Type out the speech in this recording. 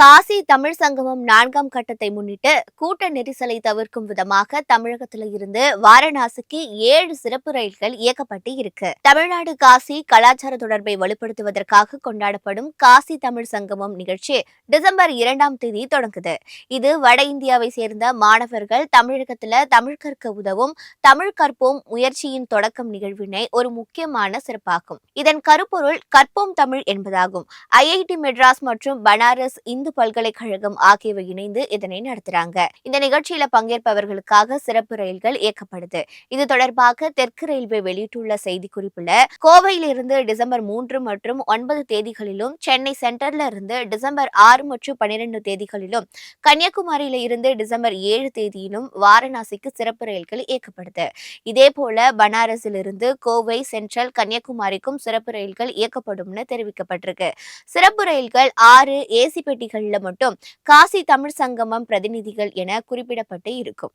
காசி தமிழ் சங்கமம் 4ஆம் கட்டத்தை முன்னிட்டு கூட்ட நெரிசலை தவிர்க்கும் விதமாக தமிழகத்தில இருந்து வாரணாசிக்கு 7 சிறப்பு ரயில்கள் இயக்கப்பட்டு இருக்கு. தமிழ்நாடு காசி கலாச்சார தொடர்பை வலுப்படுத்துவதற்காக கொண்டாடப்படும் காசி தமிழ் சங்கமம் நிகழ்ச்சி டிசம்பர் 2ஆம் தேதி தொடங்குது. இது வட இந்தியாவை சேர்ந்த மாணவர்கள் தமிழகத்தில் தமிழ் கற்க உதவும் தமிழ் கற்போம் முயற்சியின் தொடக்கம் நிகழ்வினை ஒரு முக்கியமான சிறப்பாகும். இதன் கருப்பொருள் கற்போம் தமிழ் என்பதாகும். ஐஐடி மெட்ராஸ் மற்றும் பனாரஸ் இந்து பல்கலைக்கழகம் ஆகியவை இணைந்து இதனை நடத்துறாங்க. இந்த நிகழ்ச்சியில பங்கேற்பவர்களுக்காக சிறப்பு ரயில்கள் இயக்கப்படுது. இது தொடர்பாக தெற்கு ரயில்வே வெளியிட்டுள்ள செய்திக்குறிப்புல கோவையிலிருந்து டிசம்பர் 3 மற்றும் 9 தேதிகளிலும், சென்னை சென்ட்ரல்ல இருந்து டிசம்பர் 6 மற்றும் 12 தேதிகளிலும், கன்னியாகுமரியில இருந்து டிசம்பர் 7 தேதியிலும் வாரணாசிக்கு சிறப்பு ரயில்கள் இயக்கப்படுது. இதேபோல பனாரஸில் இருந்து கோவை சென்ட்ரல் கன்னியாகுமரிக்கும் சிறப்பு ரயில்கள் இயக்கப்படும்னு தெரிவிக்கப்பட்டிருக்கு. சிறப்பு ரயில்கள் 6 ஏசி பெட்டிகள்ல மட்டும் காசி தமிழ் சங்கமம் பிரதிநிதிகள் என குறிப்பிடப்பட்டு இருக்கும்.